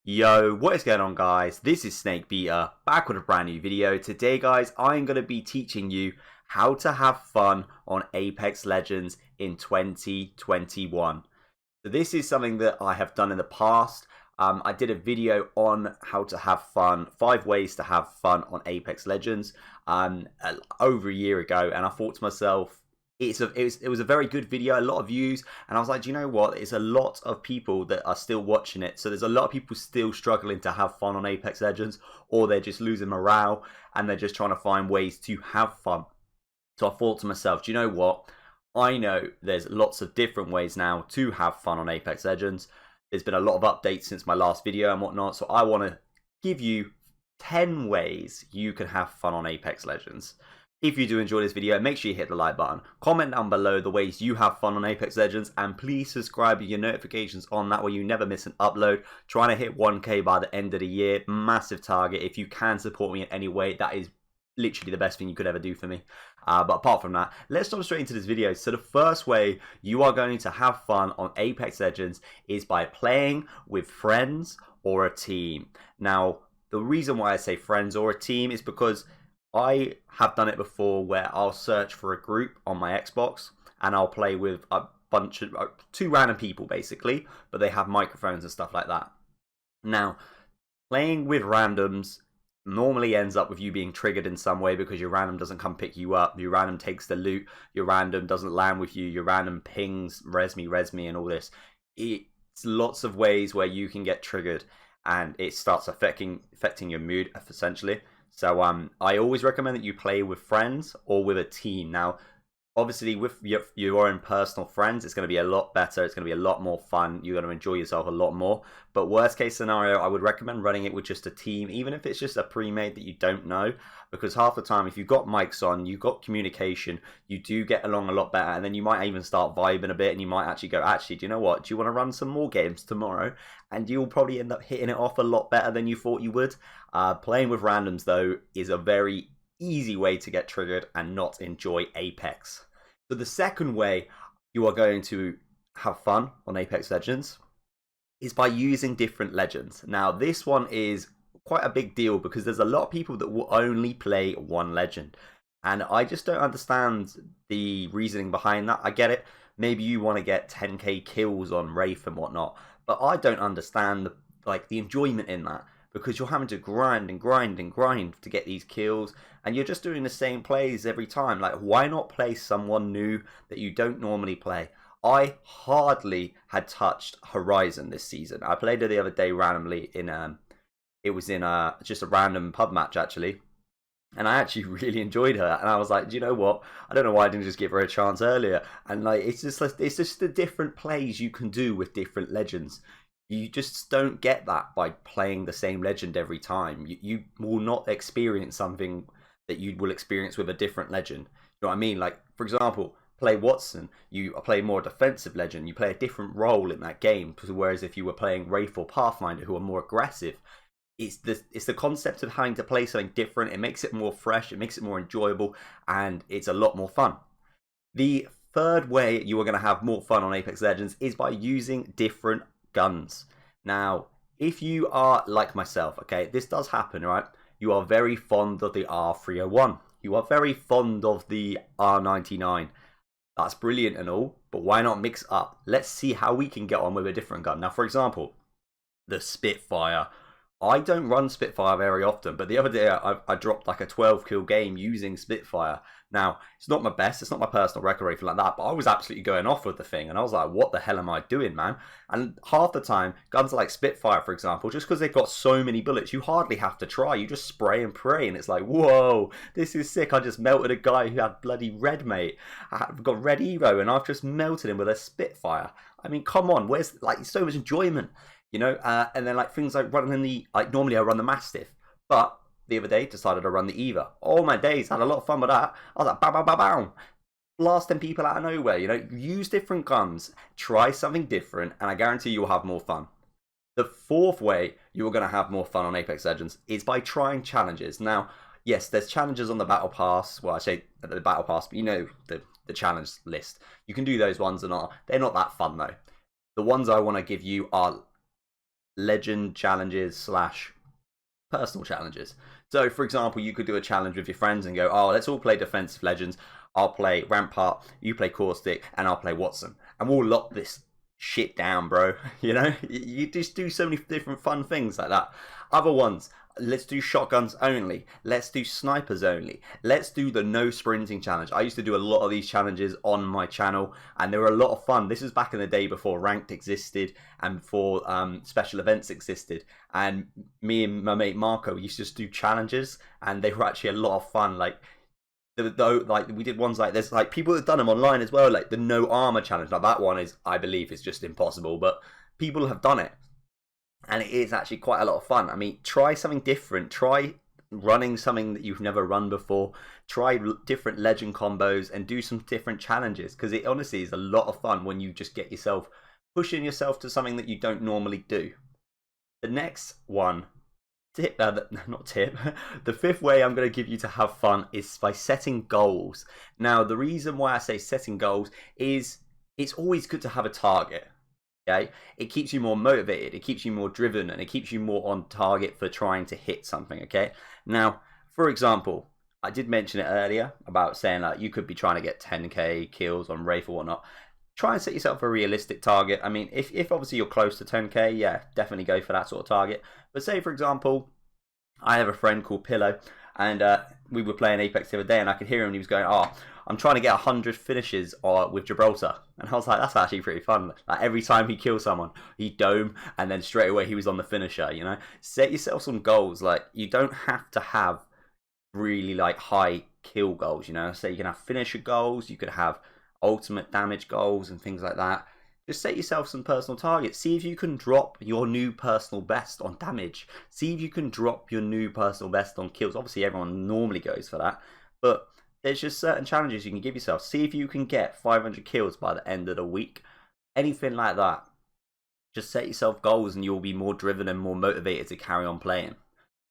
Yo, what is going on guys? This is Snakebeater, back with a brand new video. Today guys, I'm going to be teaching you how to have fun on Apex Legends in 2021. So this is something that I have done in the past. I did a video on how to have fun, 5 ways to have fun on Apex Legends over a year ago, and I thought to myself, it was a very good video, a lot of views, and I was like, do you know what? It's a lot of people that are still watching it, so there's a lot of people still struggling to have fun on Apex Legends, or they're just losing morale and they're just trying to find ways to have fun. So I thought to myself, do you know what? I know there's lots of different ways now to have fun on Apex Legends. There's been a lot of updates since my last video and whatnot, so I want to give you 10 ways you can have fun on Apex Legends. If you do enjoy this video, make sure you hit the like button, comment down below the ways you have fun on Apex Legends, and please subscribe with your notifications on, that way you never miss an upload. Trying to hit 1k by the end of the year, massive target. If you can support me in any way, that is literally the best thing you could ever do for me. But apart from that, let's jump straight into this video. So the first way you are going to have fun on Apex Legends is by playing with friends or a team. Now, the reason why I say friends or a team is because I have done it before where I'll search for a group on my Xbox and I'll play with a bunch of two random people basically, but they have microphones and stuff like that. Now, playing with randoms normally ends up with you being triggered in some way because your random doesn't come pick you up, your random takes the loot, your random doesn't land with you, your random pings, res me, and all this. It's lots of ways where you can get triggered and it starts affecting your mood essentially. So I always recommend that you play with friends or with a team. Now, obviously, with your own personal friends, it's going to be a lot better. It's going to be a lot more fun. You're going to enjoy yourself a lot more. But worst case scenario, I would recommend running it with just a team, even if it's just a pre-made that you don't know. Because half the time, if you've got mics on, you've got communication, you do get along a lot better. And then you might even start vibing a bit, and you might actually go, actually, do you know what? Do you want to run some more games tomorrow? And you'll probably end up hitting it off a lot better than you thought you would. Playing with randoms, though, is a very easy way to get triggered and not enjoy Apex. So the second way you are going to have fun on Apex Legends is by using different legends. Now, this one is quite a big deal because there's a lot of people that will only play one legend. And I just don't understand the reasoning behind that. I get it. Maybe you want to get 10k kills on Wraith and whatnot. But I don't understand the enjoyment in that, because you're having to grind and grind and grind to get these kills, and you're just doing the same plays every time. Like, why not play someone new that you don't normally play? I hardly had touched Horizon this season. I played her the other day randomly in it was in just a random pub match actually, and I actually really enjoyed her. And I was like, do you know what? I don't know why I didn't just give her a chance earlier. And it's just the different plays you can do with different legends. You just don't get that by playing the same legend every time. You will not experience something that you will experience with a different legend. You know what I mean? Like, for example, play Wattson, you play more defensive legend, you play a different role in that game. Whereas if you were playing Wraith or Pathfinder, who are more aggressive, it's the concept of having to play something different. It makes it more fresh, it makes it more enjoyable, and it's a lot more fun. The third way you are going to have more fun on Apex Legends is by using different guns. Now, if you are like myself, okay, this does happen, right? You are very fond of the R301. You are very fond of the R99. That's brilliant and all, but why not mix up? Let's see how we can get on with a different gun. Now, for example, the Spitfire. I don't run Spitfire very often, but the other day I dropped like a 12 kill game using Spitfire. Now, it's not my best, it's not my personal record or anything like that, but I was absolutely going off with the thing, and I was like, what the hell am I doing, man? And half the time, guns like Spitfire, for example, just because they've got so many bullets, you hardly have to try, you just spray and pray, and it's like, whoa, this is sick. I just melted a guy who had bloody red, mate. I've got red Evo, and I've just melted him with a Spitfire. I mean, come on, where's so much enjoyment? You know, and then things like running normally I run the Mastiff, but the other day decided to run the Eva. Oh my days, I had a lot of fun with that. I was like, bam, bam, bam, bam, blasting people out of nowhere. You know, use different guns, try something different, and I guarantee you'll have more fun. The fourth way you're going to have more fun on Apex Legends is by trying challenges. Now, yes, there's challenges on the Battle Pass. Well, I say the Battle Pass, but you know the challenge list. You can do those ones, and they're not that fun though. The ones I want to give you are legend challenges slash personal challenges. So, for example, you could do a challenge with your friends and go, oh, let's all play defensive legends. I'll play Rampart, you play Caustic, and I'll play Watson. And we'll lock this shit down, bro. You know, you just do so many different fun things like that. Other ones, let's do shotguns only. Let's do snipers only. Let's do the no sprinting challenge. I used to do a lot of these challenges on my channel, and they were a lot of fun. This was back in the day before ranked existed and before special events existed. And me and my mate Marco used to just do challenges, and they were actually a lot of fun. Like like we did ones like this, like people have done them online as well, like the no armor challenge. Like that one is, I believe, is just impossible, but people have done it, and it is actually quite a lot of fun. I mean, try something different. Try running something that you've never run before. Try different legend combos and do some different challenges, because it honestly is a lot of fun when you just get yourself pushing yourself to something that you don't normally do. The next one, not tip, the fifth way I'm going to give you to have fun is by setting goals. Now, the reason why I say setting goals is it's always good to have a target. Okay, it keeps you more motivated, it keeps you more driven, and it keeps you more on target for trying to hit something. Okay, now, for example, I did mention it earlier about saying like you could be trying to get 10k kills on Wraith or whatnot. Try and set yourself a realistic target. I mean, if obviously you're close to 10k, yeah, definitely go for that sort of target. But say, for example, I have a friend called Pillow, and we were playing Apex the other day, and I could hear him, and he was going, oh, I'm trying to get 100 finishes with Gibraltar. And I was like, that's actually pretty fun. Like, every time he kills someone, he'd dome, and then straight away he was on the finisher, you know? Set yourself some goals. Like, you don't have to have really, like, high kill goals, you know? So you can have finisher goals, you could have ultimate damage goals and things like that. Just set yourself some personal targets. See if you can drop your new personal best on damage. See if you can drop your new personal best on kills. Obviously, everyone normally goes for that, but there's just certain challenges you can give yourself. See if you can get 500 kills by the end of the week. Anything like that. Just set yourself goals and you'll be more driven and more motivated to carry on playing.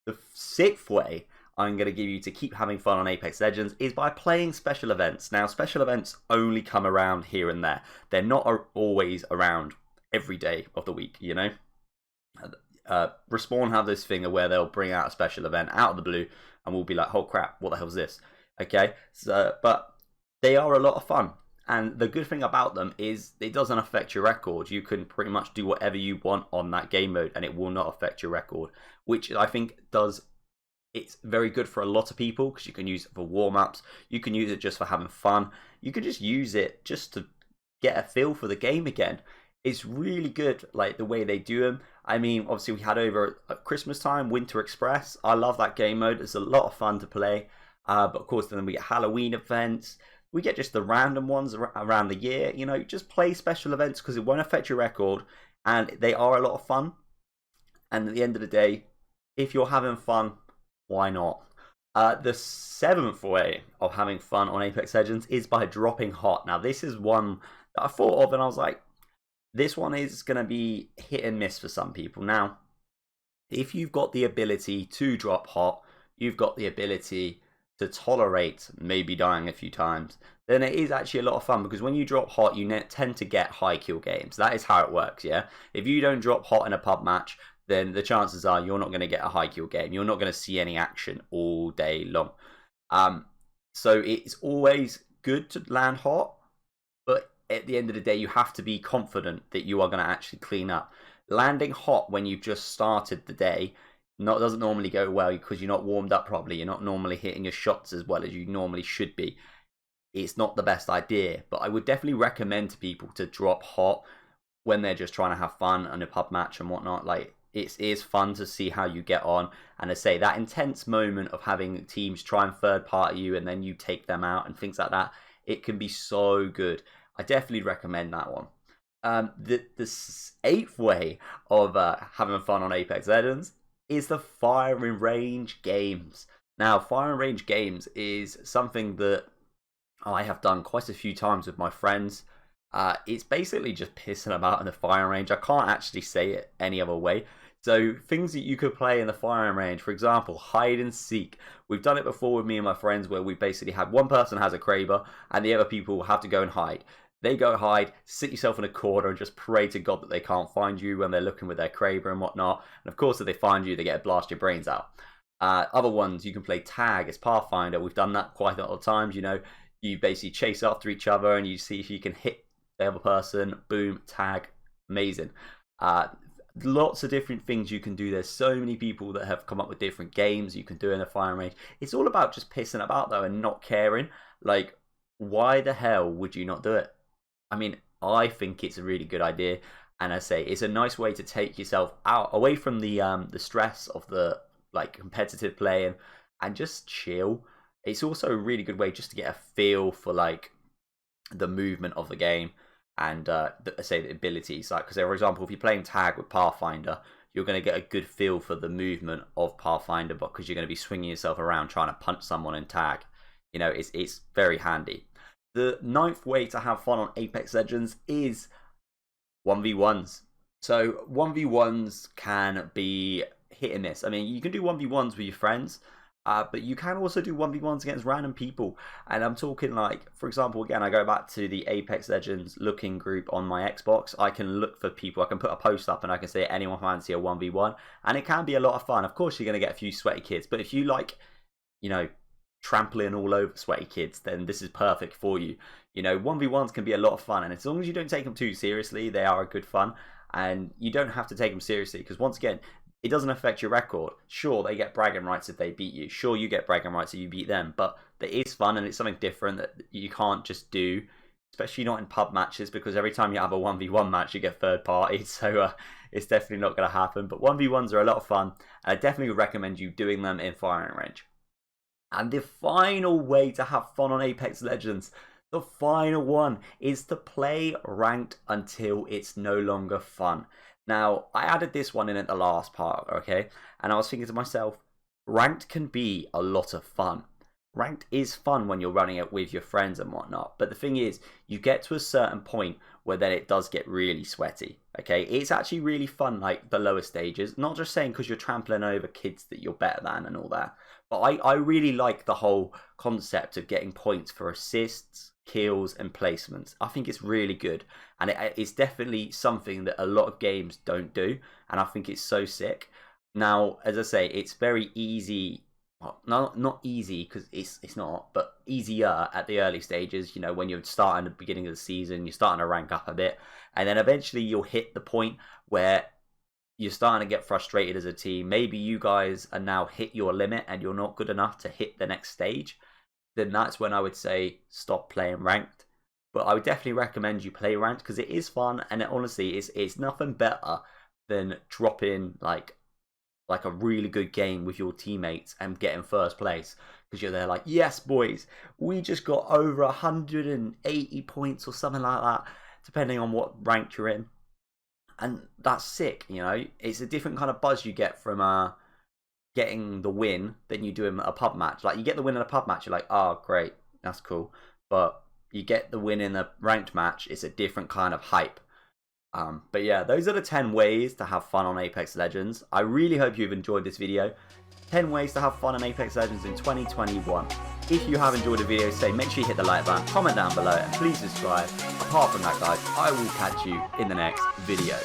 The sixth way I'm going to give you to keep having fun on Apex Legends is by playing special events. Now, special events only come around here and there. They're not always around every day of the week, you know? Respawn have this thing where they'll bring out a special event out of the blue and we'll be like, oh crap, what the hell is this? Okay, so, but they are a lot of fun. And the good thing about them is it doesn't affect your record. You can pretty much do whatever you want on that game mode and it will not affect your record, which I think it's very good for a lot of people because you can use it for warm-ups, you can use it just for having fun, you can just use it just to get a feel for the game again. It's really good, like the way they do them. I mean, obviously we had over at Christmas time, Winter Express. I love that game mode. It's a lot of fun to play. But of course, then we get Halloween events. We get just the random ones around the year. You know, just play special events because it won't affect your record. And they are a lot of fun. And at the end of the day, if you're having fun, why not? The seventh way of having fun on Apex Legends is by dropping hot. Now, this is one that I thought of and I was like, this one is going to be hit and miss for some people. Now, if you've got the ability to drop hot, you've got the ability to tolerate maybe dying a few times, then it is actually a lot of fun because when you drop hot, you tend to get high kill games. That is how it works, yeah? If you don't drop hot in a pub match, then the chances are you're not going to get a high kill game. You're not going to see any action all day long. So it's always good to land hot, but at the end of the day, you have to be confident that you are going to actually clean up. Landing hot when you've just started the day doesn't normally go well because you're not warmed up properly. You're not normally hitting your shots as well as you normally should be. It's not the best idea, but I would definitely recommend to people to drop hot when they're just trying to have fun on a pub match and whatnot. Like, it is fun to see how you get on, and I say that intense moment of having teams try and third party you and then you take them out and things like that, it can be so good. I definitely recommend that one. The eighth way of having fun on Apex Legends is the firing range games. Now, firing range games is something that I have done quite a few times with my friends. It's basically just pissing about in the firing range. I can't actually say it any other way. So things that you could play in the firing range, for example, hide and seek. We've done it before with me and my friends where we basically had one person has a Kraber and the other people have to go and hide. They go hide, sit yourself in a corner and just pray to God that they can't find you when they're looking with their Kraber and whatnot. And of course, if they find you, they get to blast your brains out. Other ones, you can play tag as Pathfinder. We've done that quite a lot of times. You know, you basically chase after each other and you see if you can hit the other person. Boom, tag, amazing. Lots of different things you can do. There's so many people that have come up with different games you can do in the firing range. It's all about just pissing about though and not caring. Like, why the hell would you not do it? I mean, I think it's a really good idea, and I say it's a nice way to take yourself out away from the stress of the like competitive playing and just chill. It's also a really good way just to get a feel for like the movement of the game and say the abilities. Like, because for example, if you're playing tag with Pathfinder, you're going to get a good feel for the movement of Pathfinder because you're going to be swinging yourself around trying to punch someone in tag. You know, it's very handy. The 9th way to have fun on Apex Legends is 1v1s. So 1v1s can be hit and miss. I mean, you can do 1v1s with your friends, but you can also do 1v1s against random people. And I'm talking like, for example, again, I go back to the Apex Legends looking group on my Xbox. I can look for people. I can put a post up and I can say, anyone fancy a 1v1? And it can be a lot of fun. Of course, you're going to get a few sweaty kids. But if you like, you know, trampling all over sweaty kids, then this is perfect for you. You know, 1v1s can be a lot of fun, and as long as you don't take them too seriously, they are a good fun, and you don't have to take them seriously, because once again, it doesn't affect your record. Sure, they get bragging rights if they beat you. Sure, you get bragging rights if you beat them, but it is fun, and it's something different that you can't just do, especially not in pub matches, because every time you have a 1v1 match, you get third party, so it's definitely not going to happen. But 1v1s are a lot of fun, and I definitely recommend you doing them in firing range. And the final way to have fun on Apex Legends, the final one, is to play ranked until it's no longer fun. Now, I added this one in at the last part, okay? And I was thinking to myself, ranked can be a lot of fun. Ranked is fun when you're running it with your friends and whatnot. But the thing is, you get to a certain point where then it does get really sweaty, okay? It's actually really fun, like the lower stages. Not just saying because you're trampling over kids that you're better than and all that. But I really like the whole concept of getting points for assists, kills, and placements. I think it's really good. And it's definitely something that a lot of games don't do. And I think it's so sick. Now, as I say, it's very easy. Well, not easy because it's not, but easier at the early stages. You know, when you're starting at the beginning of the season, you're starting to rank up a bit. And then eventually you'll hit the point where you're starting to get frustrated as a team. Maybe you guys are now hit your limit and you're not good enough to hit the next stage. Then that's when I would say stop playing ranked. But I would definitely recommend you play ranked because it is fun, and honestly, it's nothing better than dropping like a really good game with your teammates and getting first place because you're there like, yes, boys, we just got over 180 points or something like that, depending on what rank you're in. And that's sick, you know. It's a different kind of buzz you get from getting the win than you do in a pub match. Like, you get the win in a pub match, you're like, oh, great, that's cool. But you get the win in a ranked match, it's a different kind of hype. But yeah, those are the 10 ways to have fun on Apex Legends. I really hope you've enjoyed this video. 10 ways to have fun on Apex Legends in 2021. If you have enjoyed the video, make sure you hit the like button, comment down below, and please subscribe. Apart from that, guys, I will catch you in the next video.